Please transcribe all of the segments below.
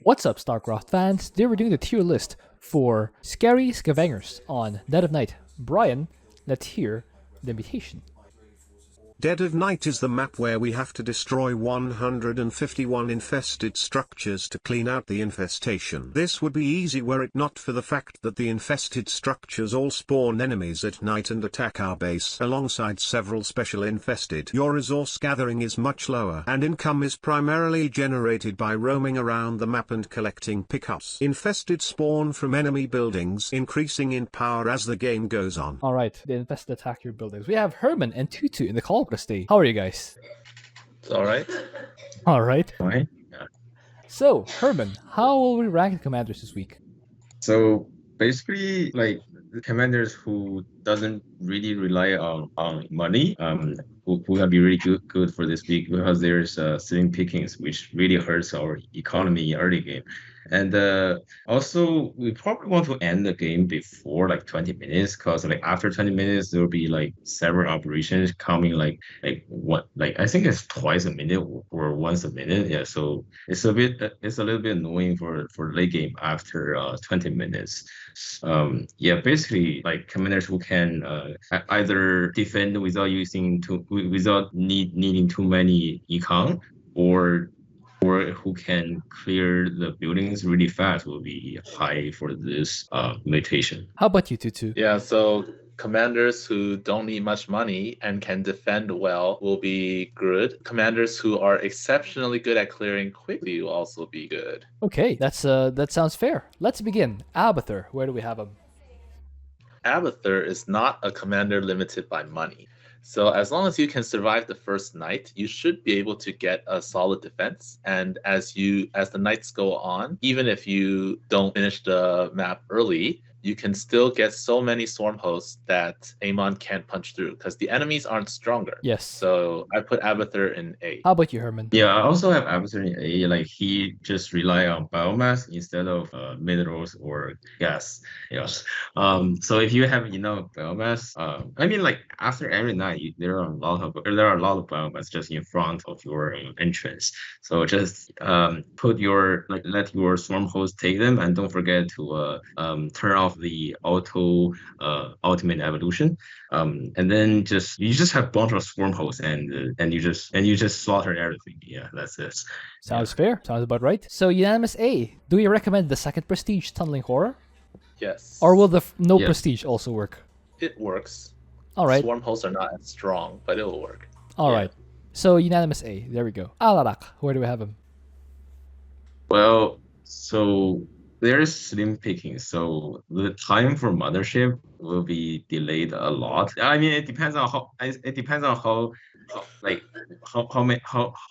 What's up, Starcraft fans? Today we're doing the tier list for Scary Scavengers on Dead of Night. Brian, let's hear the Mutation. Dead of Night is the map where we have to destroy 151 infested structures to clean out the infestation. This would be easy were it not for the fact that the infested structures all spawn enemies at night and attack our base alongside several special infested. Your resource gathering is much lower and income is primarily generated by roaming around the map and collecting pickups. Infested spawn from enemy buildings, increasing in power as the game goes on. Alright, the infested attack your buildings. We have Herman and Twotuuu in the call today. How are you guys? It's alright. Alright. Fine. Yeah. So, Herman, how will we rank commanders this week? So basically, like the commanders who doesn't really rely on money, who can be really good for this week because there's slim pickings, which really hurts our economy in early game. And also, we probably want to end the game before like 20 minutes, because like after 20 minutes there will be like several operations coming like I think it's twice a minute or once a minute. Yeah, so it's a little bit annoying for late game after 20 minutes. Yeah, basically like commanders who can either defend without needing too many econ, or who can clear the buildings really fast will be high for this mutation. How about you, Twotuuu? Yeah, so commanders who don't need much money and can defend well will be good. Commanders who are exceptionally good at clearing quickly will also be good. Okay, that sounds fair. Let's begin. Abathur, where do we have him? Abathur is not a commander limited by money. So as long as you can survive the first night, you should be able to get a solid defense. And as the nights go on, even if you don't finish the map early, you can still get so many swarm hosts that Amon can't punch through because the enemies aren't stronger. Yes. So I put Abathur in A. How about you, Herman? Yeah, I also have Abathur in A. Like he just rely on biomass instead of minerals or gas. Yes. So if you have enough biomass, I mean, like after every night, there are a lot of biomass just in front of your entrance. So just let your swarm host take them, and don't forget to turn off the ultimate evolution, and then you just have a bunch of swarm hosts, and you just slaughter everything. Yeah, that's it. Sounds fair. Sounds about right. So unanimous A. Do we recommend the second prestige, tunneling horror, Yes. or will the no prestige also work? It works. All right. Swarm hosts are not as strong, but it will work. All right. So unanimous A. There we go. Alarak, where do we have him? Well, so there's slim picking, so the time for mothership will be delayed a lot. I mean, it depends on how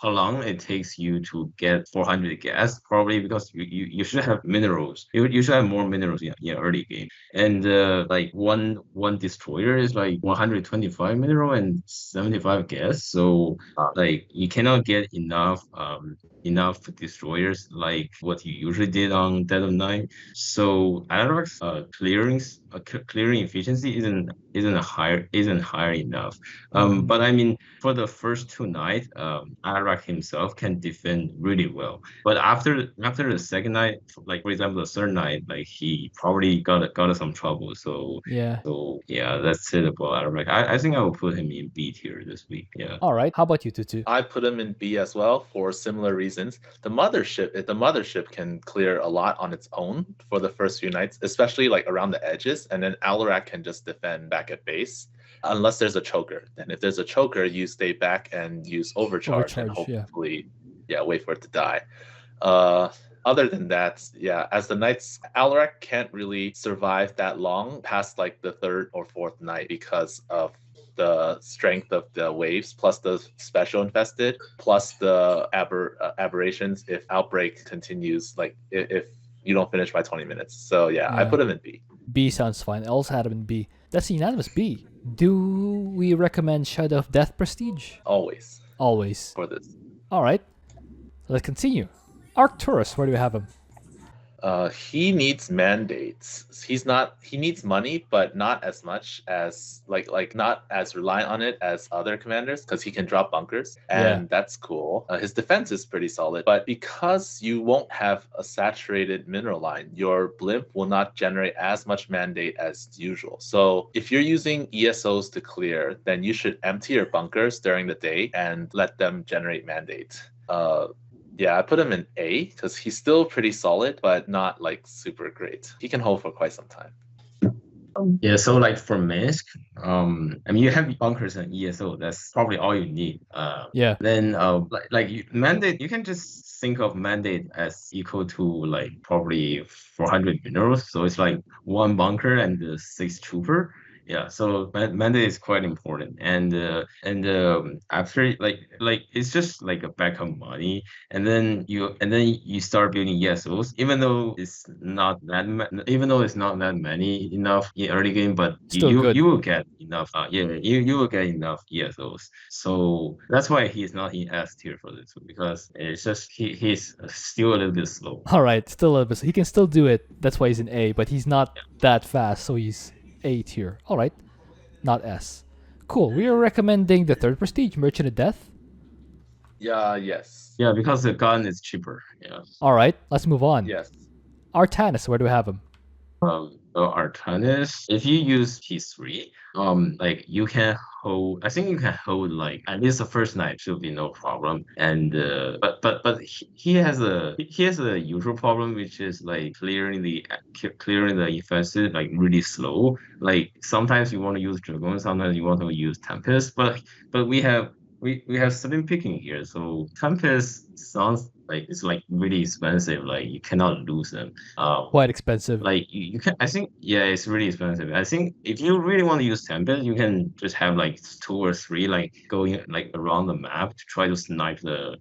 long it takes you to get 400 gas. Probably because you should have minerals. You should have more minerals in early game. And like one destroyer is like 125 mineral and 75 gas. So like you cannot get enough destroyers like what you usually did on Dead of Night. So Alarak's clearing efficiency isn't higher enough. But I mean, for the first two nights, Alarak himself can defend really well. But after the second night, like for example the third night, like he probably got some trouble. So yeah, that's it about Alarak. I think I will put him in B tier this week. Yeah. All right. How about you, Twotuuu? I put him in B as well for similar reasons. The mothership can clear a lot on its own for the first few nights, especially like around the edges, and then Alarak can just defend back at base. Unless there's a choker. Then if there's a choker, you stay back and use overcharge and hopefully wait for it to die. Other than that, as the nights, Alarak can't really survive that long past like the third or fourth night because of the strength of the waves, plus the special infested, plus the aberrations if Outbreak continues, like if you don't finish by 20 minutes. So I put him in B. B sounds fine. I also had him in B. That's a unanimous B. Do we recommend Shadow of Death Prestige? Always. For this. All right. Let's continue. Arcturus, where do we have him? He needs mandates. He needs money, but not as much as not as reliant on it as other commanders, because he can drop bunkers, and that's cool. His defense is pretty solid, but because you won't have a saturated mineral line, your blimp will not generate as much mandate as usual. So if you're using ESOs to clear, then you should empty your bunkers during the day and let them generate mandate. Yeah, I put him in A because he's still pretty solid, but not like super great. He can hold for quite some time. Yeah, so like for Minsk, I mean you have bunkers and ESO. That's probably all you need. Then mandate, you can just think of mandate as equal to like probably 400 minerals. So it's like one bunker and 6 trooper. Yeah, so mandate is quite important, and after like it's just like a backup money, and then you start building ESOs, even though it's not that many enough in early game, but you will get enough. You will get enough ESOs. So that's why he's not in S tier for this one, because it's just he's still a little bit slow. All right, still a little bit. He can still do it. That's why he's in A, but he's not that fast, so he's A tier. All right, not S. Cool. We are recommending the 3rd prestige, Merchant of Death. Yes. Yeah, because the gun is cheaper. Yeah. All right, let's move on. Yes. Artanis, where do we have him? Artanis, if you use T3, like you can hold. I think you can hold like at least the first night should be no problem. And but he has a usual problem, which is like clearing the infested like really slow. Like sometimes you want to use Dragon, sometimes you want to use Tempest, but we have slim picking here, so Tempest sounds like it's like really expensive. Like you cannot lose them. Quite expensive. Like you can. I think it's really expensive. I think if you really want to use Tempest, you can just have like 2 or 3 like going like around the map to try to snipe the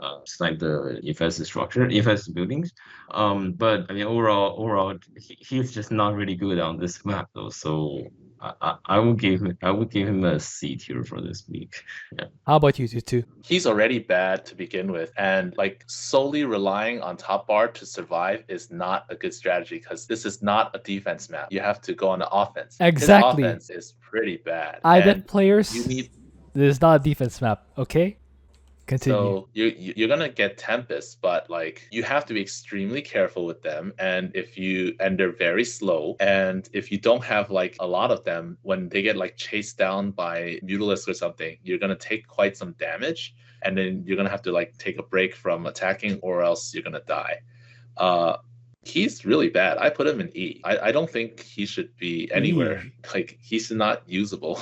infested buildings. But I mean overall, he's just not really good on this map though. So I would give him a C tier for this week. Yeah. How about you, Twotuuu? He's already bad to begin with, and like solely relying on top bar to survive is not a good strategy, because this is not a defense map. You have to go on the offense. Exactly. His offense is pretty bad. IDEF players, you need. This is not a defense map, okay? Continue. So you're gonna get Tempest, but like you have to be extremely careful with them, and they're very slow, and if you don't have like a lot of them, when they get like chased down by Mutalisk or something, you're gonna take quite some damage, and then you're gonna have to like take a break from attacking, or else you're gonna die. He's really bad. I put him in E. I don't think he should be anywhere. Like he's not usable.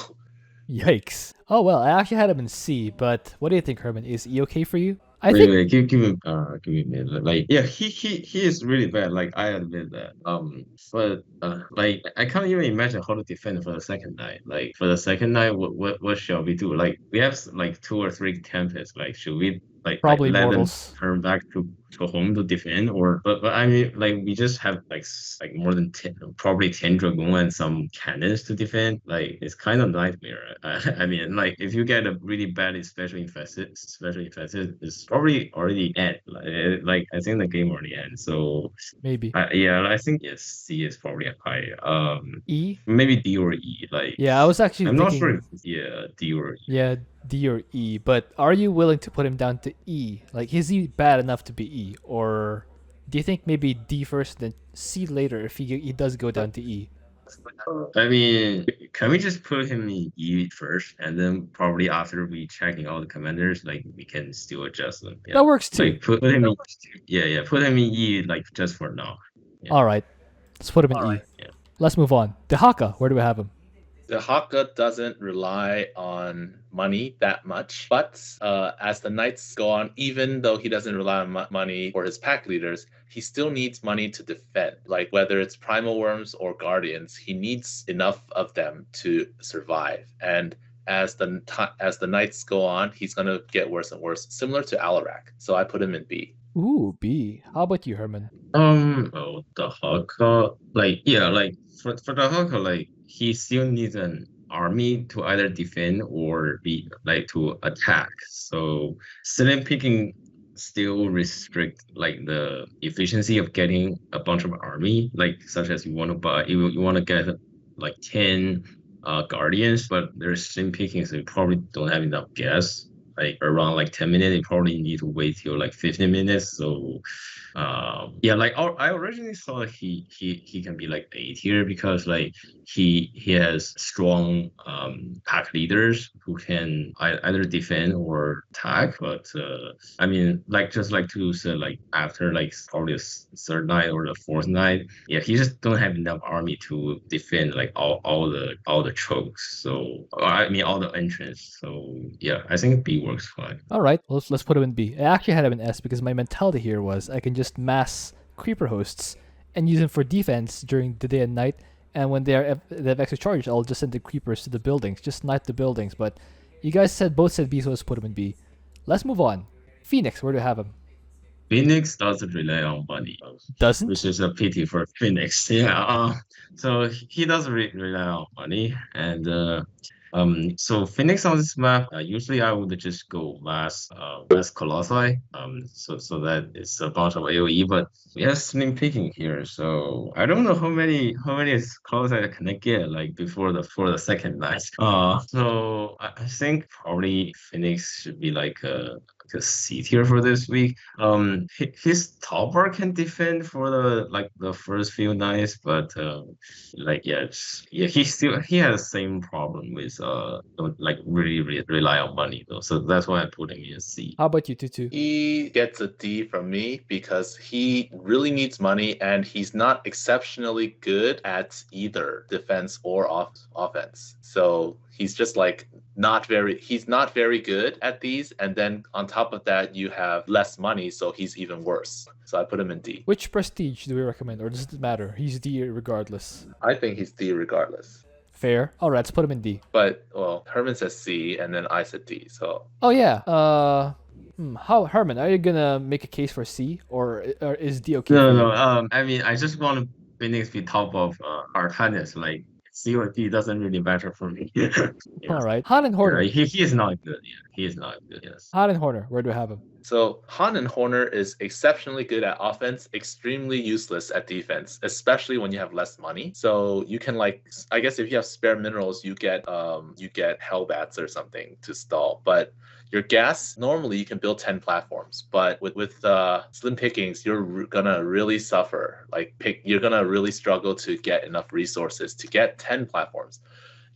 Yikes. Oh well, I actually had him in C, but what do you think, Herman? Is E okay for you? Wait, give him a minute. Like yeah, he is really bad. Like I admit that. But like I can't even imagine how to defend for the second night. Like for the second night, what shall we do? Like we have like 2 or 3 tempests. Like should we probably let mortals. them turn back to home to defend, or but I mean like we just have like more than 10, probably 10 dragon and some cannons to defend. Like it's kind of nightmare. I mean like if you get a really bad especially infested, it's probably already end. Like I think the game already ends. So maybe I think yes, C is probably a high. E, maybe D or E. Like yeah, I was actually I'm thinking, not sure. D or E. Yeah, D or E, but are you willing to put him down to E? Like, is he bad enough to be E? Or do you think maybe D first, then C later if he does go down to E? I mean, can we just put him in E first, and then probably after we checking all the commanders, like we can still adjust them. Yeah. That works too. Like put him in, put him in E like just for now. Yeah. All right, let's put him in E. Yeah. Let's move on. Dehaka, where do we have him? Dehaka doesn't rely on money that much, but as the nights go on, even though he doesn't rely on money for his pack leaders, he still needs money to defend. Like whether it's primal worms or guardians, he needs enough of them to survive. And as the nights go on, he's gonna get worse and worse, similar to Alarak. So I put him in B. Ooh, B. How about you, Herman? Dehaka, like for Dehaka, like he still needs an army to either defend or be like to attack. So slim picking still restrict like the efficiency of getting a bunch of army, like such as you want to buy, you want to get like 10 guardians, but there's slim pickings, so you probably don't have enough gas. Like around like 10 minutes, you probably need to wait till like 15 minutes. So yeah, like I originally thought he can be like A tier because like he has strong pack leaders who can either defend or attack. But I mean, like just like Twotuuu said, like after like probably the third night or the fourth night, yeah, he just don't have enough army to defend like all the chokes. So I mean all the entrance. So yeah, I think B works fine. All right, let's put him in B. I actually had him in S because my mentality here was I can just mass creeper hosts and use them for defense during the day and night. And when they have extra charge, I'll just send the creepers to the buildings, just snipe the buildings. But you guys both said B, so let's put him in B. Let's move on. Phoenix, where do you have him? Phoenix doesn't rely on money, Doesn't? which is a pity for Phoenix. Yeah, so he doesn't rely on money, and so Phoenix on this map, usually I would just go last Colossi, so that it's a bunch of AOE, but we have slim picking here, so I don't know how many Colossi can I get like before the second night. So I think probably Phoenix should be like a C tier for this week. His top bar can defend for the first few nights, but he has the same problem with don't like really rely on money though. So that's why I put him in C. How about you, Twotuuu? He gets a D from me because he really needs money and he's not exceptionally good at either defense or offense. So he's just like he's not very good at these, and then on top of that you have less money, so he's even worse. So I put him in D. Which prestige do we recommend, or does it matter? He's D regardless. I think he's D regardless. Fair. All right, let's put him in D. But well, Herman says C and then I said D. So Oh yeah. How Herman? Are you gonna make a case for C, or is D okay? No. I mean, I just want Phoenix be top of Artanis. Like C or D doesn't really matter for me. Yes. All right. Han and Horner. Yeah, he is not good. Yeah, he is not good. Yes. Han and Horner. Where do I have him? So Han and Horner is exceptionally good at offense, extremely useless at defense, especially when you have less money. So you can I guess if you have spare minerals, you get Hellbats or something to stall. But your gas, normally you can build 10 platforms, but with slim pickings, you're gonna really suffer. You're gonna really struggle to get enough resources to get 10 platforms.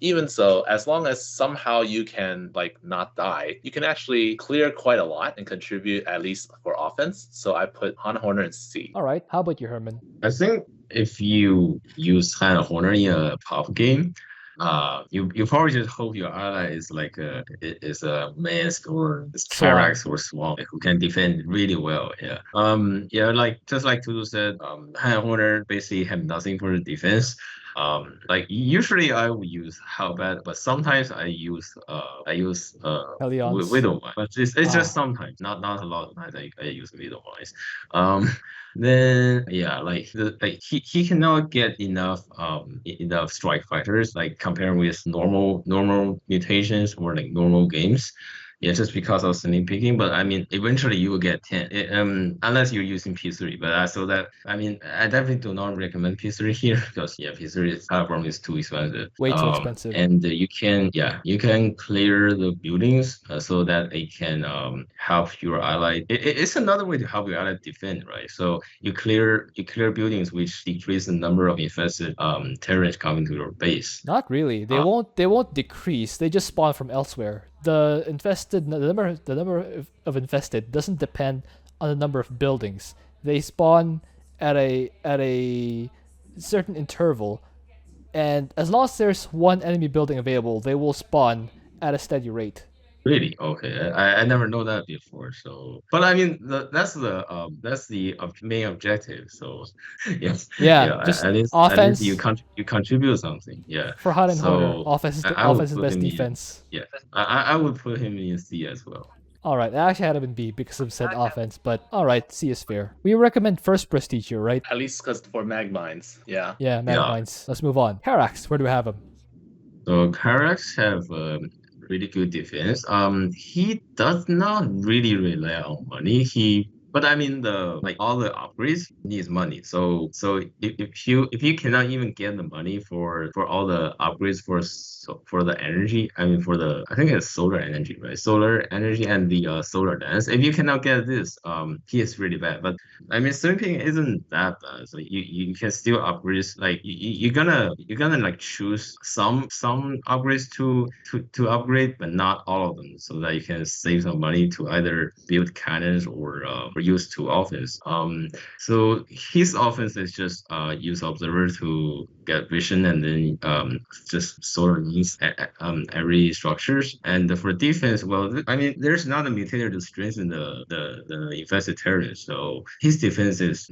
Even so, as long as somehow you can not die, you can actually clear quite a lot and contribute at least for offense. So I put Han Horner in C. All right. How about you, Herman? I think if you use Han Horner in a pop game, you probably just hope your ally is a Mask or Karax or Swann who can defend really well. Yeah. Just like Twotuuu said, Han Horner basically have nothing for the defense. Usually I would use Hellbat, but sometimes I use Hellions. Widowmine. But it's just sometimes, not a lot of times I use Widowmines. Then yeah, he cannot get enough strike fighters compared with normal mutations or normal games. Yeah, just because of slim picking, but I mean, eventually you will get 10, unless you're using P3. But I definitely do not recommend P3 here because P3 platform is too expensive. Way too expensive. And you can clear the buildings so that it can help your ally. It's another way to help your ally defend, right? So you clear buildings, which decrease the number of infested terrans coming to your base. Not really. They won't decrease. They just spawn from elsewhere. The number of infested doesn't depend on the number of buildings. They spawn at a certain interval, and as long as there's one enemy building available, they will spawn at a steady rate. Really? Okay, I never know that before. So, but I mean, that's the main objective. So, yes. Yeah. Just at least you contribute something. Yeah. For Han and Horner, offense is the best defense. I would put him in C as well. All right, I actually had him in B because of said offense, but all right, C is fair. We recommend first prestige here, right? At least because for mag mines, yeah. Yeah, mag mines. Let's move on. Karax, where do we have him? So Karax have really good defense. He does not really rely on money. But I mean, the like all the upgrades needs money. So if you cannot even get the money for all the upgrades for the energy, I mean for the I think it's solar energy, right? Solar energy and the solar dance. If you cannot get this, he is really bad. But I mean, sleeping isn't that bad. So you can still upgrade. Like you're gonna like choose some upgrades to upgrade, but not all of them, so that you can save some money to either build cannons or use to offense. So his offense is just use observer to get vision and then just sort of needs every structures. And for defense, well, I mean, there's not a mutator to strengthen the infested Terrans, so his defense is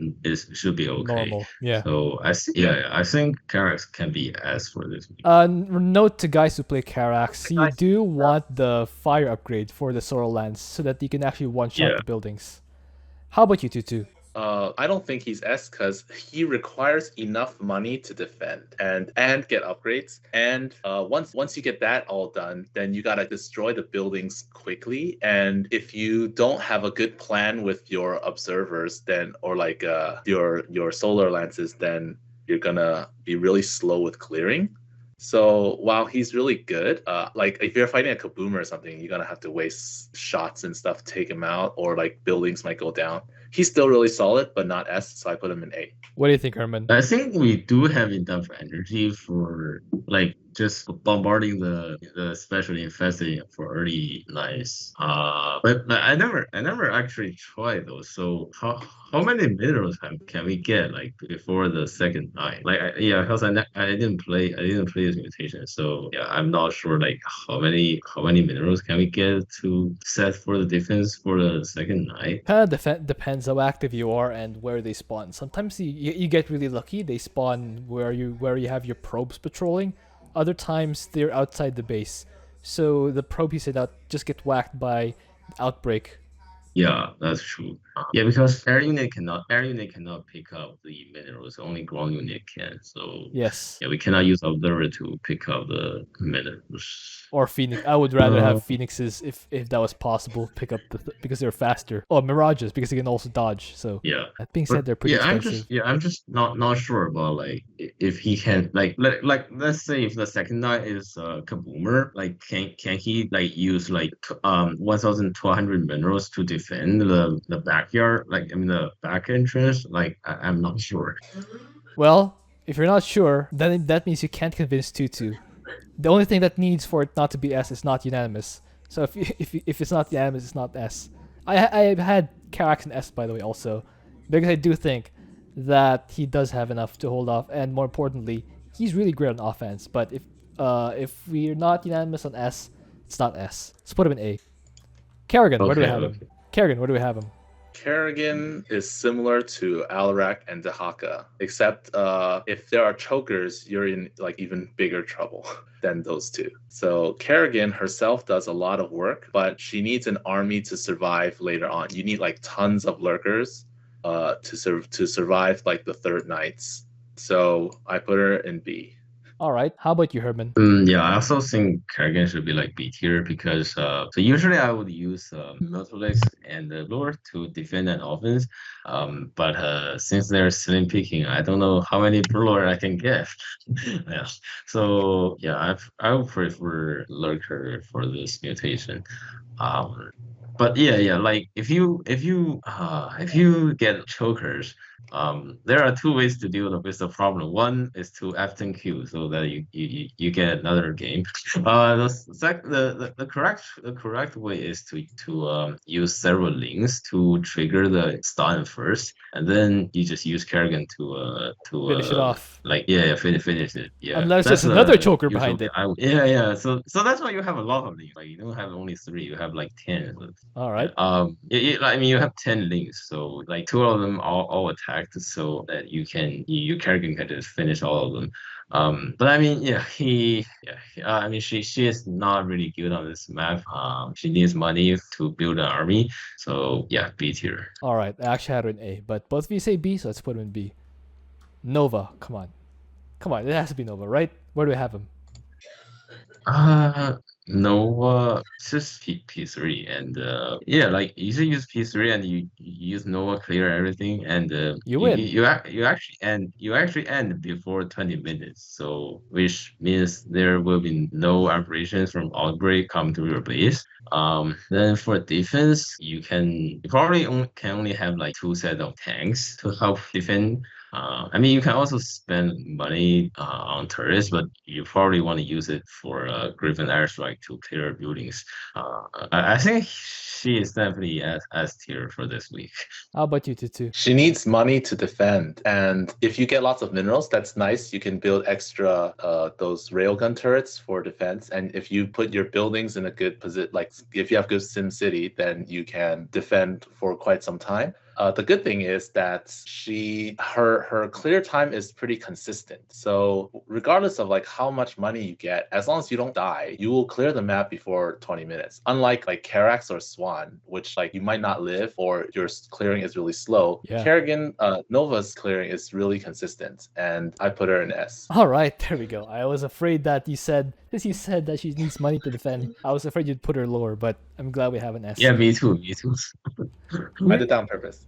should be okay. Normal, yeah. So I think Karax can be S for this. Note to guys who play Karax, you do want the fire upgrade for the Solar Lance so that you can actually one-shot the buildings. How about you, Twotuuu? I don't think he's S because he requires enough money to defend and get upgrades. And once you get that all done, then you gotta destroy the buildings quickly. And if you don't have a good plan with your observers, then or like your solar lances, then you're gonna be really slow with clearing. So while he's really good, like if you're fighting a Kaboomer or something, you're gonna have to waste shots and stuff to take him out, or like buildings might go down. He's still really solid, but not S, so I put him in A. What do you think, Herman? I think we do have enough energy for like just bombarding the specially infested for early nights. But I never actually tried those. So how many minerals can we get like before the second night? Like because I didn't play this mutation, so yeah, I'm not sure like how many minerals can we get to set for the defense for the second night. Kind of depends how active you are and where they spawn. Sometimes you get really lucky. They spawn where you have your probes patrolling. Other times they're outside the base, so the probe you send out just get whacked by Outbreak. Yeah, that's true. Yeah, because air unit cannot pick up the minerals. Only ground unit can. So Yes. yeah, we cannot use observer to pick up the minerals. Or Phoenix. I would rather have Phoenixes if that was possible. Pick up because they're faster. Oh, Mirages because they can also dodge. So yeah. That being said, they're pretty expensive. I'm just not sure about like if he can like let's say if the second night is Kaboomer, like can he like use like 1,200 minerals to defend the backyard, like I mean the back entrance? Like I'm not sure. Well, if you're not sure, then that means you can't convince Twotuuu. The only thing that needs for it not to be S is not unanimous. So if it's not unanimous, it's not S. I had Karax and S, by the way, also, because I do think that he does have enough to hold off, and more importantly, he's really great on offense. But if we're not unanimous on S, it's not S. Let's put him in A. Kerrigan, where do we have him? Kerrigan, where do we have him? Kerrigan is similar to Alarak and Dehaka, except if there are chokers, you're in like even bigger trouble than those two. So Kerrigan herself does a lot of work, but she needs an army to survive later on. You need like tons of lurkers to survive like the third nights. So I put her in B. All right. How about you, Herman? Yeah, I also think Kerrigan should be like B tier because so usually I would use Nautilus and the Lure to defend an offense. But since they're slim picking, I don't know how many Lure I can get. Yeah. So yeah, I would prefer Lurker for this mutation. But yeah, like if you get chokers, there are two ways to deal with the problem. One is to F10Q so that you get another game. The correct way is to use several links to trigger the stun first, and then you just use Kerrigan to Finish it off. Like finish it. Yeah. Unless there's another choker behind it. Yeah. So that's why you have a lot of links. Like you don't have only 3, you have like 10. All right. I mean you have 10 links, so like 2 of them all attacked, so that you Kerrigan can just finish all of them. But I mean, I mean, she is not really good on this map. She needs money to build an army. So yeah, B tier. All right, I actually had her in A, but both of you say B, so let's put him in B. Nova, come on, it has to be Nova, right? Where do we have him? Nova, it's just P3, and yeah, like you should use P3 and you use Nova clear everything, and You win. you actually end before 20 minutes, so which means there will be no operations from Outbreak come to your base. Then for defense, you probably can only have like two set of tanks to help defend. I mean, you can also spend money on turrets, but you probably want to use it for Griffin airstrike to clear buildings. I think she is definitely S tier for this week. How about you, Twotuuu? She needs money to defend, and if you get lots of minerals, that's nice. You can build extra those railgun turrets for defense, and if you put your buildings in a good position, like if you have good Sim City, then you can defend for quite some time. The good thing is that her clear time is pretty consistent. So regardless of like how much money you get, as long as you don't die, you will clear the map before 20 minutes. Unlike like Karax or Swann, which like you might not live or your clearing is really slow. Yeah. Kerrigan, Nova's clearing is really consistent, and I put her in S. All right, there we go. I was afraid that you said that she needs money to defend. I was afraid you'd put her lower, but I'm glad we have an S. Yeah, me too. Me too. I did that on purpose.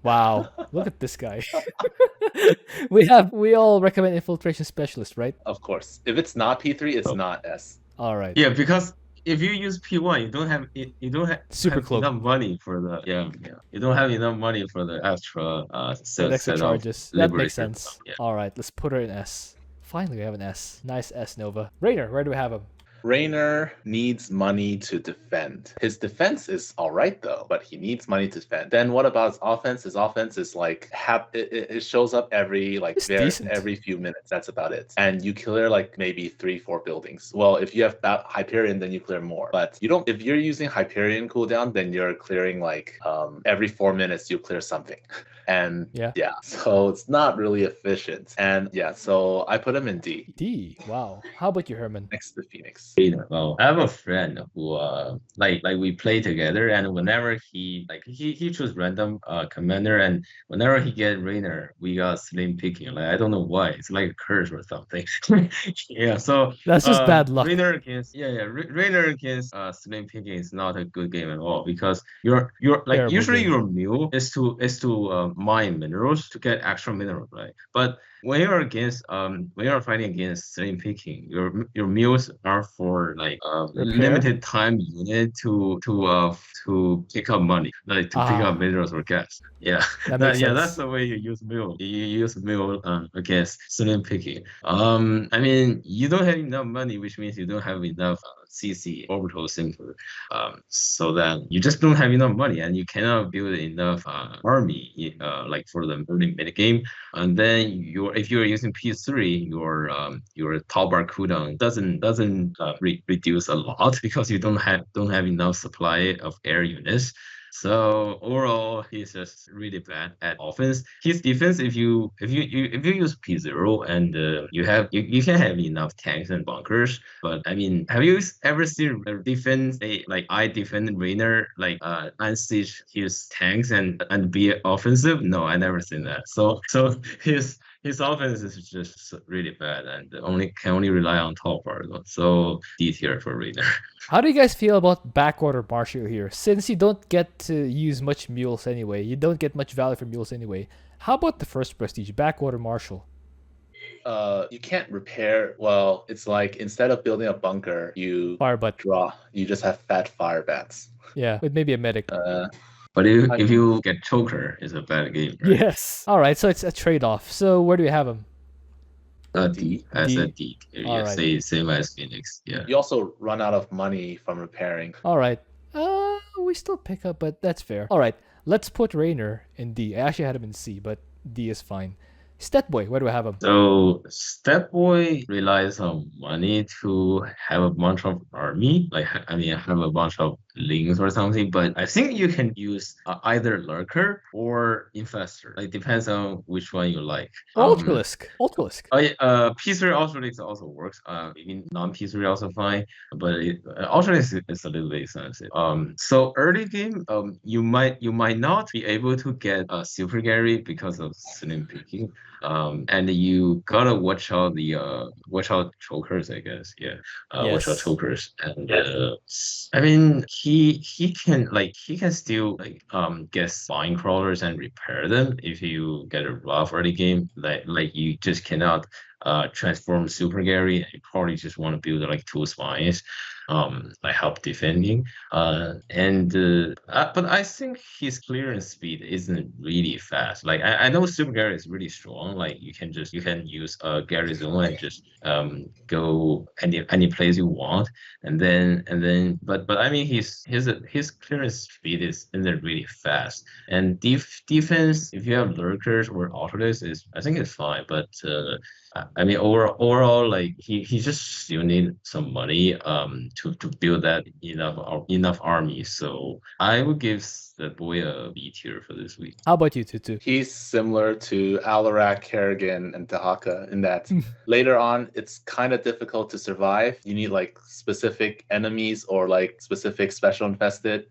Wow, look at this guy. we all recommend infiltration specialist, right? Of course. If it's not P3, it's not S. All right. Yeah, because if you use P1, you don't have Super have cloak. enough money for the you don't have enough money for the extra Extra set charges. of That makes Liberator. sense. Yeah. All right, let's put her in S. Finally, we have an S. Nice S, Nova. Raynor, where do we have him? Raynor needs money to defend. His defense is all right though, but he needs money to defend. Then what about his offense? His offense is like it shows up every decent. every few minutes. That's about it. And you clear like maybe 3-4 buildings. Well, if you have that Hyperion, then you clear more. But you don't. If you're using Hyperion cooldown, then you're clearing like every 4 minutes you clear something. And yeah, so it's not really efficient. And yeah, so I put him in D. D. Wow. How about you, Herman? Next to Phoenix. Well, I have a friend who like we play together, and whenever he choose random commander, and whenever he get Raynor, we got slim picking. Like I don't know why, it's like a curse or something. Yeah, so That's just bad luck. Raynor against Raynor against slim picking is not a good game at all, because you're like Terrible usually game. your meal is to mine minerals to get extra minerals, right? But when you're fighting against slim picking, your meals are for like limited time unit to pick up money, like to pick up minerals or gas. Yeah, That makes sense. that's the way you use meal. You use meal against slim picking. I mean, you don't have enough money, which means you don't have enough CC orbital center. So that you just don't have enough money, and you cannot build enough army like for the early mid game. And then if you're using P3, your top bar cooldown doesn't reduce a lot, because you don't have enough supply of air units. So overall, he's just really bad at offense. His defense, if you use P0 and you can have enough tanks and bunkers. But I mean, have you ever seen a defense like I defend Raynor like unsiege his tanks and be offensive? No, I never seen that. So his offense is just really bad, and can only rely on top bar. So D tier for Raynor. How do you guys feel about backwater Marshal here? Since you don't get to use much mules anyway, you don't get much value for mules anyway. How about the first prestige, backwater Marshal? You can't repair. Well, it's like instead of building a bunker, you you just have fat fire bats. Yeah, with maybe a medic. But if you get choker, it's a bad game, right? Yes. All right, so it's a trade-off. So where do we have him? D. As a D. Yeah, right. same as Phoenix. Yeah. You also run out of money from repairing. All right. We still pick up, but that's fair. All right, let's put Raynor in D. I actually had him in C, but D is fine. Stetboy, where do I have him? So Stetboy relies on money to have a bunch of army, have a bunch of links or something. But I think you can use either lurker or infestor. Like depends on which one you like. Or Ultralisk. Ultralisk. P3 Ultralisk also works. Even non-P3 also fine, but Ultralisk is a little bit expensive. So early game, you might not be able to get a Super Gary because of slim picking. And you gotta watch out chokers, I guess. Yeah. Watch out Yes. chokers. And I mean he can still get spine crawlers and repair them if you get a rough early game. Like you just cannot transform Super Gary. You probably just want to build like 2 spines, like help defending. But I think his clearance speed isn't really fast. Like I know Super Gary is really strong. Like you can use Gary Zone and just go any place you want, and then but I mean his clearance speed isn't really fast. And defense, if you have lurkers or autolists, is I think it's fine. But I mean overall like he just still need some money to build that enough army. So I would give the boy a B tier for this week. How about you, Twotuuu? He's similar to Alarak, Kerrigan, and Dehaka in that later on it's kind of difficult to survive. You need like specific enemies or like specific special infested.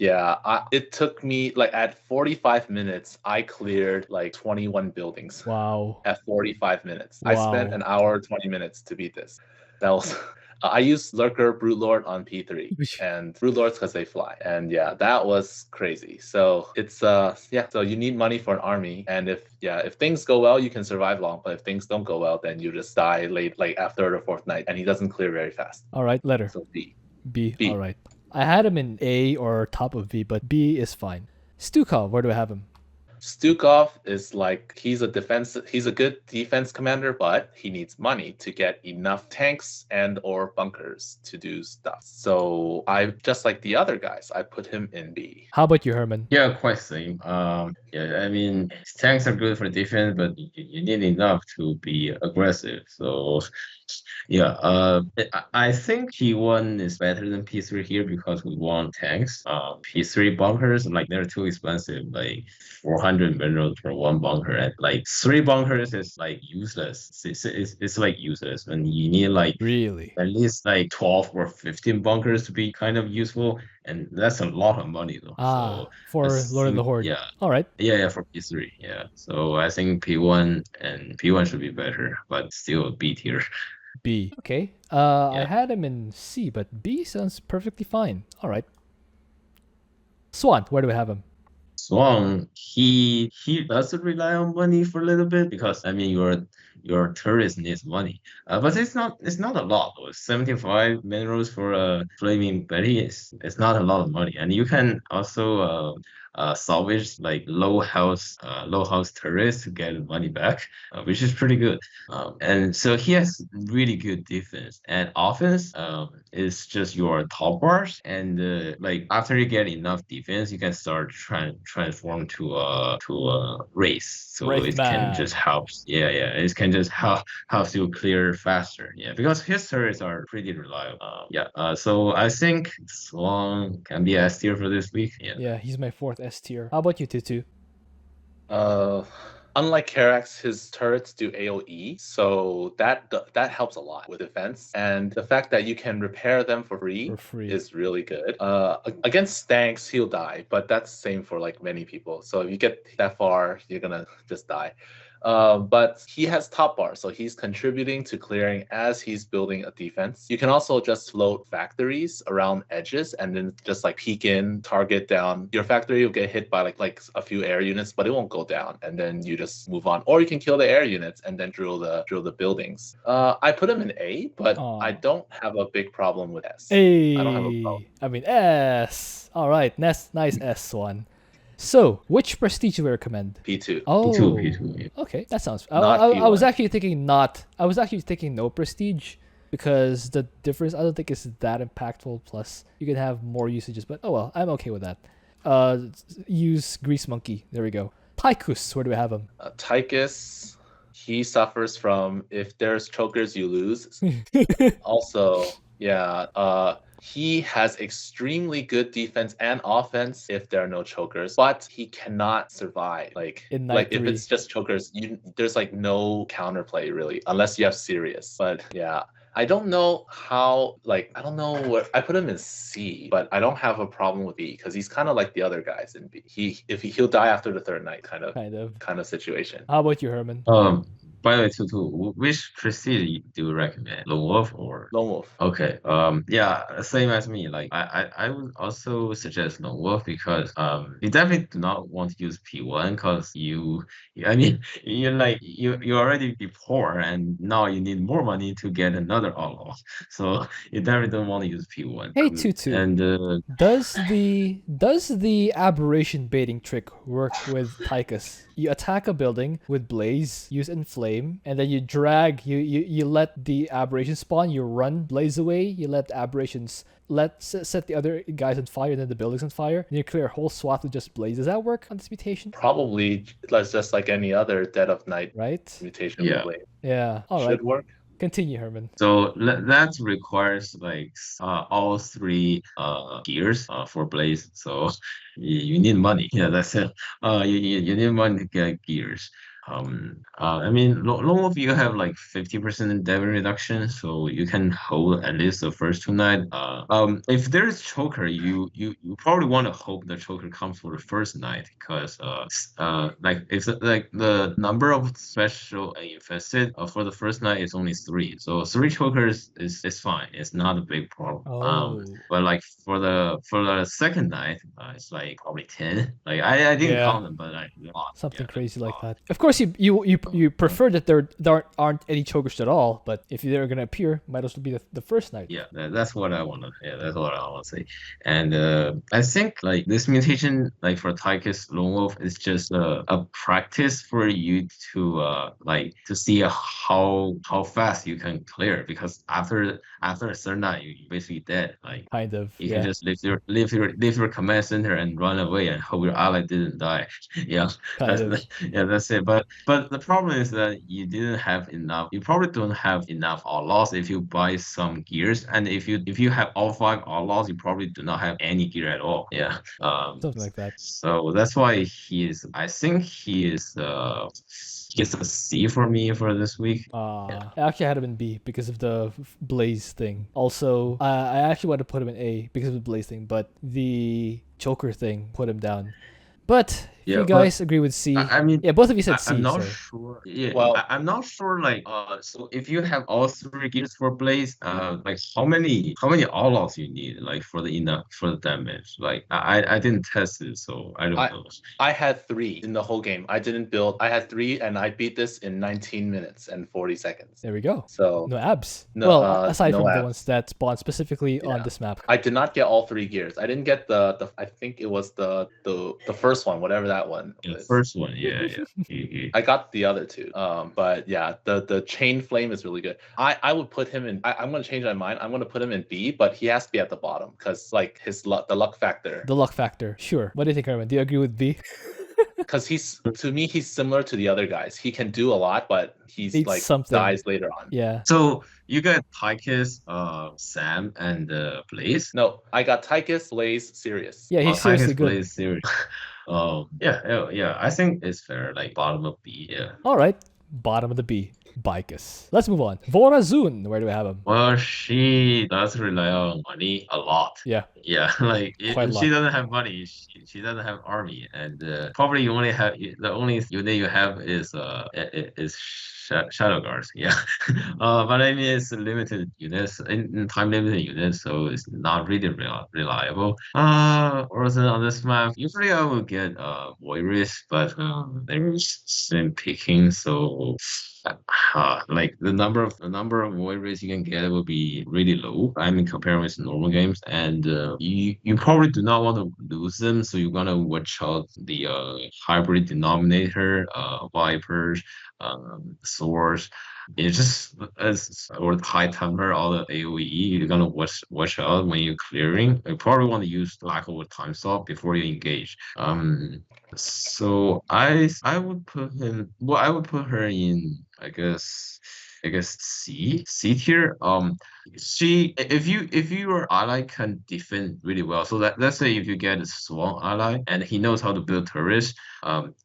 It took me like at 45 minutes, I cleared like 21 buildings. Wow. At 45 minutes. Wow. I spent an hour, 20 minutes to beat this. That was I used Lurker Brute Lord on P3 and Brute Lords because they fly. And yeah, that was crazy. So it's so you need money for an army. And if things go well, you can survive long. But if things don't go well, then you just die late, like after the 4th night. And he doesn't clear very fast. All right, letter. So B. B. All right. I had him in A or top of V, but B is fine. Stukov, where do I have him? Stukov is like he's a good defense commander, but he needs money to get enough tanks and or bunkers to do stuff. So I just like the other guys, I put him in B. How about you, Herman? Yeah, quite same. I mean tanks are good for defense, but you need enough to be aggressive. So I think P1 is better than P3 here because we want tanks. P3 bunkers, like they're too expensive, like 400 minerals for 1 bunker, and like 3 bunkers is like useless. It's like useless, and you need like really at least like 12 or 15 bunkers to be kind of useful, and that's a lot of money though. For Lord of the Horde. Yeah. All right. Yeah, for P3. Yeah. So I think P1 should be better, but still B tier. B. Okay. I had him in C, but B sounds perfectly fine. All right. Swann, where do we have him? Swann, he doesn't rely on money for a little bit because I mean your tourist needs money. But it's not a lot though. 75 minerals for a flaming Betty it's not a lot of money. And you can also salvage like low house turrets to get money back, which is pretty good. And so he has really good defense, and offense is just your top bars. And like after you get enough defense, you can start transform to a race. So it can just help. It can just help you clear faster. Yeah, because his turrets are pretty reliable. So I think Swann can be S tier for this week. Yeah, he's my 4th S tier. How about you, Twotuuu? Unlike Karax, his turrets do AoE, so that helps a lot with defense. And the fact that you can repair them for free is really good. Against tanks, he'll die, but that's the same for like many people. So if you get that far, you're gonna just die. But he has top bar, so he's contributing to clearing as he's building a defense. You can also just float factories around edges and then just like peek in, target down. Your factory will get hit by like a few air units, but it won't go down, and then you just move on. Or you can kill the air units and then drill the buildings. I put him in A, but I don't have a big problem with S. I don't have a problem. I mean S. All right, nice S one. So, which prestige do we recommend? P2. Oh, P2. Yeah. Okay, that sounds. I was actually thinking not. I was actually thinking no prestige because the difference I don't think is that impactful. Plus, you can have more usages. But oh well, I'm okay with that. Use Grease Monkey. There we go. Tychus, where do we have him? Tychus, he suffers from if there's chokers, you lose. Also, He has extremely good defense and offense if there are no chokers, but he cannot survive. Like In night if 3. it's just chokers, there's like no counterplay really, unless you have Sirius. But yeah. I don't know how, like, I don't know what, I put him in C, but I don't have a problem with E because he's kind of like the other guys in B. He'll die after the third night kind of situation. How about you, Herman? By the way, Twotuuu, which prestige do you recommend? Lone Wolf or Lone Wolf? Okay. Yeah, same as me. Like I would also suggest Lone Wolf because you definitely do not want to use P1 because I mean you already be poor and now you need more money to get another outlaw. So you definitely don't want to use P1. Hey, Twotuuu. And does the aberration baiting trick work with Tychus? You attack a building with Blaze, use Inflame, and then you drag, you let the aberration spawn, you run Blaze away, you let the aberrations set the other guys on fire and then the buildings on fire, and you clear a whole swath with just Blaze. Does that work on this mutation? Probably, just like any other Dead of Night mutation. Yeah. Yeah. All right. Should work. Continue, Herman. So that requires like all three gears for Blaze. So you need money. Yeah, that's it. You need money to get gears. I mean, Lone Wolf, you have like 50% damage reduction, so you can hold at least the first 2 nights. If there's choker, you probably want to hope the choker comes for the first night because like if the number of special infested for the first night is only 3, so 3 chokers is fine. It's not a big problem. But like for the second night, it's like probably 10. Like I didn't count them, but like something crazy like that. Of course, you prefer that there aren't any chokers at all, but if they're gonna appear, might as well be the first night. Yeah, that's what I wanna. Yeah, that's what I wanna say. And I think like this mutation, like for Tychus Lone Wolf, is just a practice for you to to see how fast you can clear, because after a certain night, you're basically dead. Like kind of. You can just leave your command center and run away and hope your ally didn't die. Yeah, that's it. But the problem is that you didn't have enough. You probably don't have enough outlaws if you buy some gears, and if you have all 5 outlaws, you probably do not have any gear at all. Yeah, something like that. So that's why I think he is gets a C for me for this week. I actually had him in B because of the Blaze thing. Also, I actually wanted to put him in A because of the Blaze thing, but the choker thing put him down. But if you guys agree with C, I mean, yeah, both of you said C. I'm not sure. Yeah, well, I'm not sure. Like, so if you have all 3 gears for Blaze, like how many outlaws you need, like for the damage? Like, I didn't test it, so I don't know. I had 3 in the whole game. I didn't build. I had 3, and I beat this in 19 minutes and 40 seconds. There we go. So no abs. Well, aside from the ones that spawn specifically on this map. I did not get all 3 gears. I didn't get the I think it was the first one, whatever that one. The first one, yeah. I got the other 2. But yeah, the chain flame is really good. I would put him in. I'm gonna change my mind. I'm gonna put him in B, but he has to be at the bottom because like his luck, the luck factor. The luck factor, sure. What do you think, Herman? Do you agree with B? Because he's similar to the other guys. He can do a lot, but he's like something. Dies later on. Yeah. So you got Tychus, Sam, and Blaze? No, I got Tychus, Blaze, Sirius. Yeah, he's seriously good. Blaze, Sirius. Yeah. I think it's fair. Like bottom of B. Yeah. All right, bottom of the B. Bicus. Let's move on. Vorazun, where do we have him? Well, she does rely on money a lot. Yeah. Yeah, like she doesn't have money. She doesn't have army, and probably you only have the only unit you have is Shadow Guards. Yeah, but I mean it's limited units, in time limited units, so it's not really reliable. Also on this map, usually I will get Voiris, but there's slim picking, so. Like the number of Voiris you can get will be really low. I mean, compared with normal games, and you probably do not want to lose them, so you're gonna watch out the hybrid denominator, vipers, swords. It's just or high temper, all the AOE. You're gonna watch out when you're clearing. You probably want to use Black Hole time stop before you engage. So I would put him. Well, I would put her in, I guess, I guess C tier. If your ally can defend really well, so let's say if you get a Swann ally and he knows how to build turrets,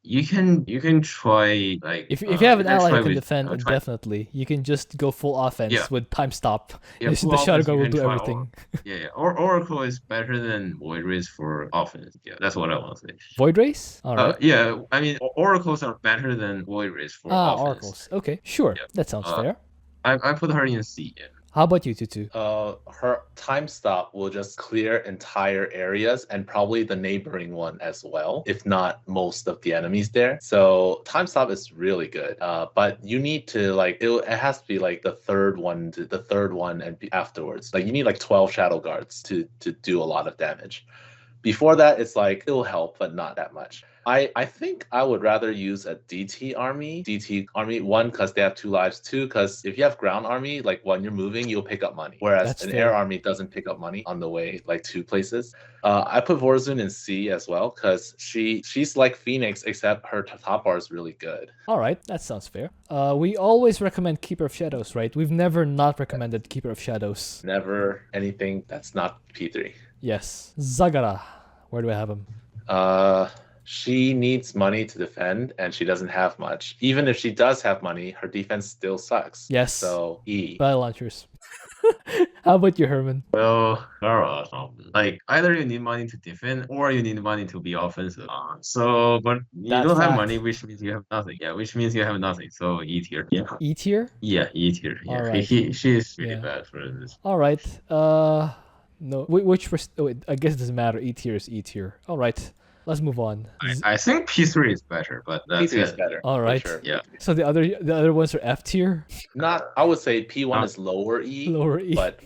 you can try like If you have an ally who can with defend indefinitely, you can just go full offense Yeah. with time stop. yeah, The full Shadow offense, Guard you will can do try everything. Oracle is better than Void Race for offense. Yeah, that's what I want to say. Void Race? Alright. Yeah, I mean oracles are better than Void Race for offense. Oracles. Okay, sure. Yeah. That sounds fair. I put her in C. Yeah. How about you, Twotuuu? Her time stop will just clear entire areas and probably the neighboring one as well, if not most of the enemies there. So time stop is really good. But you need to like it has to be like the third one and afterwards. Like you need like 12 shadow guards to do a lot of damage. Before that, it's like it'll help, but not that much. I think I would rather use a DT army. One, because they have 2 lives. 2, because if you have ground army, like when you're moving, you'll pick up money. Whereas That's an fair. air army doesn't pick up money on the way, like 2 places. I put Vorazun in C as well, because she's like Fenix, except her top bar is really good. Alright, that sounds fair. We always recommend Keeper of Shadows, right? We've never not recommended Keeper of Shadows. Never anything that's not P3. Yes. Zagara. Where do I have him? She needs money to defend, and she doesn't have much. Even if she does have money, her defense still sucks. Yes. So E. Battle launchers. How about you, Herman? Well, like either you need money to defend or you need money to be offensive. But you That don't have fact. money, which means you have nothing. Yeah, which means you have nothing. So E tier. Yeah. E tier? Yeah, E tier. Yeah. Alright. She is really Yeah. bad for this. Alright. No. I guess it doesn't matter. E tier is E tier. Alright. Let's move on. I think P3 is better, but that's P3 is it. better. All for right. Sure. Yeah. So the other ones are F tier, I would say P1 is lower E, lower E. but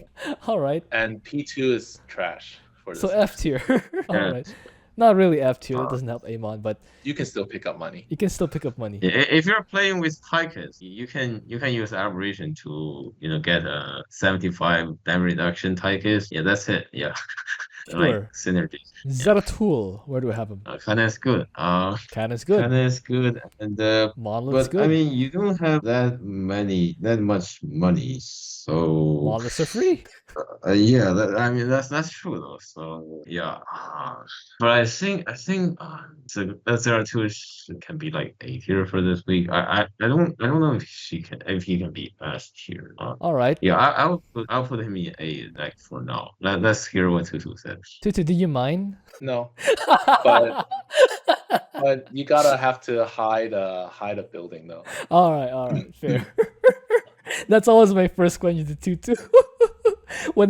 Alright. and P2 is trash for this. So F tier. Yeah. Alright. Not really F tier. That doesn't help Amon, but You can still pick up money. you can still pick up money. If you're playing with Tychus, you can use aberration to get a 75 damage reduction Tychus. Yeah, that's it. Yeah. Sure. Like synergies. Zeratul. Where do I have him? Kinda is good. Cannon's good. Kinda is good, and Monolith's but good. I mean, you don't have that much money, so Monoliths are free. yeah. That's true though. So yeah, but I think so that Zeratul can be like A tier for this week. I don't know if he can be S tier. Alright. Yeah, I'll put him in A like for now. Let's hear what Twotuuu said. Twotuuu, do you mind? No, but you gotta have to hide a building though. Alright, fair. That's always my first question to Twotuuu. when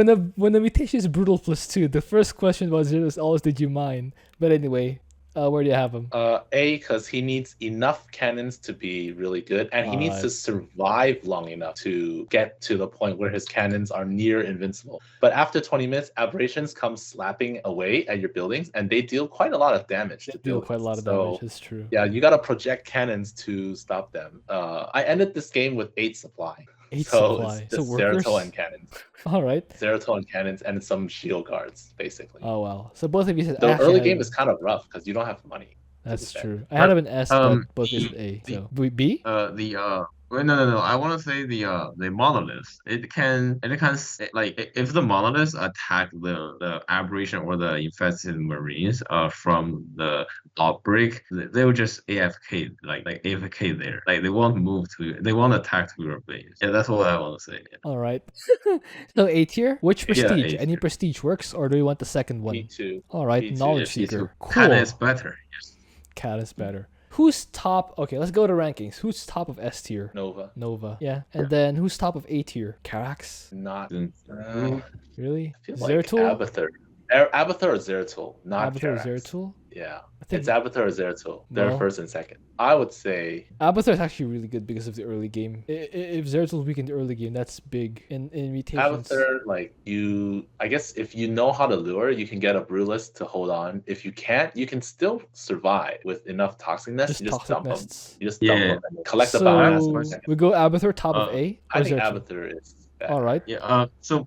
the mutation is brutal +2, the first question was always did you mind? But anyway, where do you have him? A, because he needs enough cannons to be really good, and he needs to survive long enough to get to the point where his cannons are near invincible. But after 20 minutes, aberrations come slapping away at your buildings, and they deal quite a lot of damage. They deal quite a lot of damage. That's true. Yeah, you gotta project cannons to stop them. I ended this game with 8 supply. 8 So supply. it's So just workers. Zeratul and cannons. Alright. Zeratul and cannons and some shield guards, basically. Oh wow. So both of you said The actually early had game him- is kind of rough because you don't have money. That's be fair. true. I had him in S, but both of you said A. the- So B? Wait, no. I want to say the monoliths. It can like if the monoliths attack the aberration or the infested marines from the outbreak, they will just AFK like AFK there. Like they won't attack to your base. Yeah, that's what I want to say. Yeah. Alright. So A tier? Which prestige? A Any tier. prestige works, or do you want the second one? P2. Alright, P2, knowledge Yeah, P2. seeker. Cool. Kinda is better. Yes. Cat is better. Who's top? Okay, let's go to rankings. Who's top of S tier? Nova. Yeah. And then who's top of A tier? Karax? Not. Really? I feel like Zeratul? Abathur. Abathur or Zeratul, not Abathur or Karax. Zeratul? Yeah. I think It's Abathur or Zeratul. They're No. first and second. I would say Abathur is actually really good because of the early game. If Zeratul's weak in the early game, that's big. In mutations. Abathur, like I guess if you know how to lure, you can get a Brulist to hold on. If you can't, you can still survive with enough toxic nests. Just You just toxic dump them. nests. You just dump Yeah. them and collect the So biomass. we go Abathur top of A. I or think Zeratul? Abathur is better. All right. Yeah. So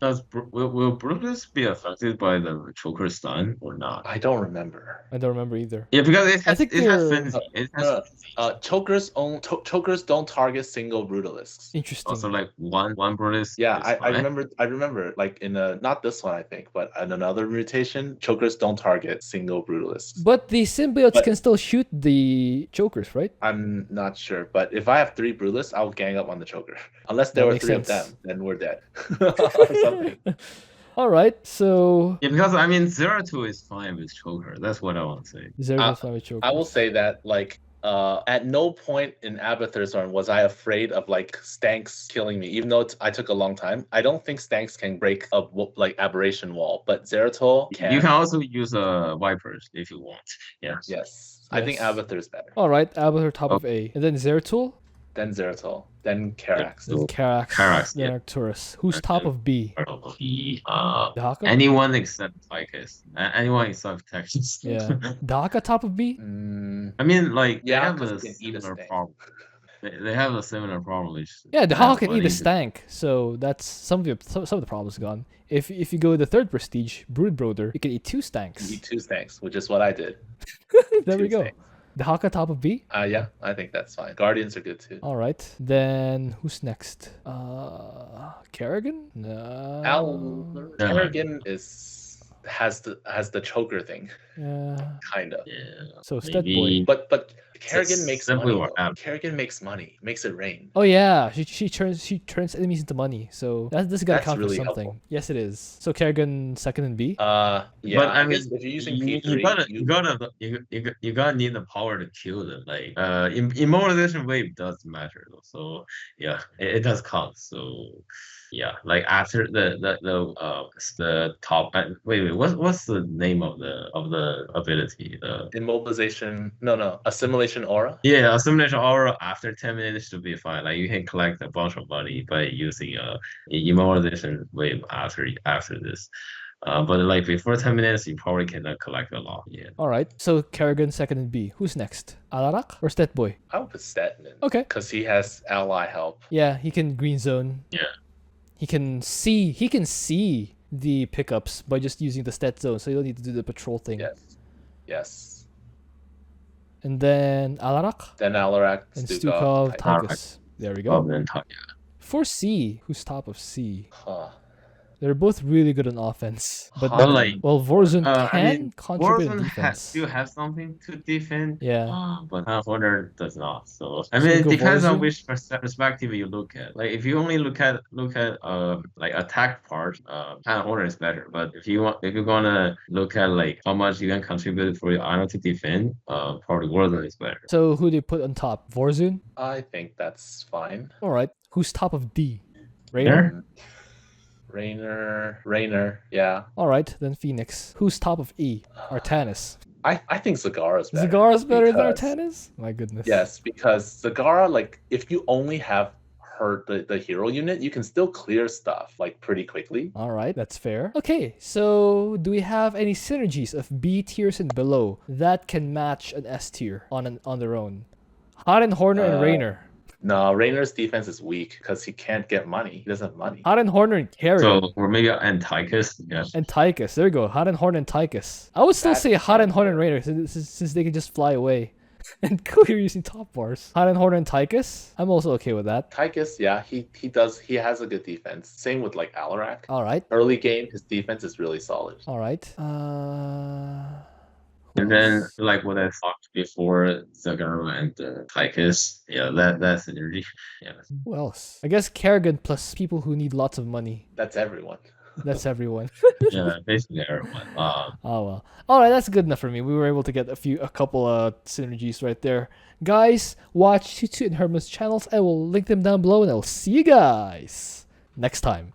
will Brutus be affected by the choker stun or not? I don't remember. I don't remember either. Yeah, because I think it has they're frenzy. It has Chokers don't target single brutalisks. interesting. also like one Brutus. Yeah, is I fine. remember like in a not this one I think, but in another mutation, chokers don't target single brutalisks. But the symbiotes But- can still shoot the chokers, right? I'm not sure, but if I have 3 brutalisks, I'll gang up on the choker. Unless there That were makes 3 sense. of them, then we're dead. Or something. All right. So Yeah, because I mean Zeratul is fine with choker. That's what I want to say. Zeratul fine with chokers. I will say that like at no point in Abathur's run was I afraid of like Stanks killing me, even though I took a long time. I don't think Stanks can break a like aberration wall, but Zeratul can. You can also use Vipers if you want. Yeah. Yes, I think Yes. Abathur's better. All right. Abathur top of A, and then Zeratul, Then Zeratul, then Karax. then Karax, Karax, then yeah. Arcturus. Who's top of B? Dehaka? Dehaka. Anyone except Tychus. Anyone except Texas. Yeah. Dehaka top of B. Mm, I mean, like they Yeah, have 'cause a it can eat a similar stank. problem. They have a similar problem. Which Yeah, Dehaka can eat everybody a stank, so that's some of the problems gone. If you go to the third prestige, Broodbrother, you can eat 2 stanks. eat 2 Stanks, which is what I did. There we 2 go. stanks. Dehaka top of B. Yeah, I think that's fine. Guardians are good too. All right. Then who's next? Kerrigan? No. Kerrigan has the choker thing, Yeah. kind of. Yeah. So Stet Maybe- Boy. But Kerrigan makes simply money. what though. happened. Kerrigan makes money, makes it rain. Oh yeah, she turns enemies into money. So this gotta That's count really for something. helpful. Yes, it is. So Kerrigan second in B. Yeah, But I guess mean, if you're using you P3, gotta need the power to kill them. Like immobilization wave does matter though. So yeah, it does count. So yeah, like after the top. Wait, what's the name of the ability? immobilization. No, assimilation aura. Yeah, assimilation aura after 10 minutes should be fine. Like you can collect a bunch of money by using immobilization wave after this. But like before 10 minutes, you probably cannot collect a lot. Yeah. All right. So Kerrigan second in B. Who's next? Alarak or Stet Boy? I would put Stetmann. Okay. Because he has ally help. Yeah, he can green zone. Yeah. He can see the pickups by just using the stat zone, so you don't need to do the patrol thing. Yes. And then Alarak Then Alarak, and Stukov, Stukov, Tychus. Tychus. There we Oh, go. then For C, who's top of C? Huh. They're both really good on offense, but But, like, well, Vorazun I can mean, contribute in Warzone defense. still have something to defend. Yeah. But Horner does not. So I So mean, it go depends on Vorazun? which perspective you look at. Like if you only look at like attack part, Horner is better. But if you're gonna look at like how much you can contribute for your armor to defend, probably Warzone is better. So who do you put on top? Vorazun? I think that's fine. All right. Who's top of D? Raynor? Raynor, yeah. All right, then Fenix. Who's top of E? Artanis. I think Zagara's better. Zagara's better than because- Artanis? My goodness. Yes, because Zagara, like, if you only have her, the hero unit, you can still clear stuff, like, pretty quickly. All right, that's fair. Okay, so do we have any synergies of B tiers and below that can match an S tier on their own? Haren, Horner, and Raynor. No, Raynor's defense is weak because he can't get money. He doesn't have money. Haren, Horner, and Kerrigan. So or maybe Tychus. Yeah. And Tychus. There we go. Haren, Horner, and Tychus. I would still That say Haren, can Horner, and Raynor since they can just fly away and clear using top bars. Haren, Horner, and Tychus. I'm also okay with that. Tychus, yeah, he has a good defense. Same with like Alarak. All right. Early game, his defense is really solid. All right. And then, like what I talked before, Zagara and Tychus, yeah, that's synergy. Yeah. Who else? I guess Kerrigan plus people who need lots of money. That's everyone. That's everyone. Yeah, basically everyone. Oh well. All right, that's good enough for me. We were able to get a couple synergies right there. Guys, watch Twotuuu and Herman's channels. I will link them down below, and I'll see you guys next time.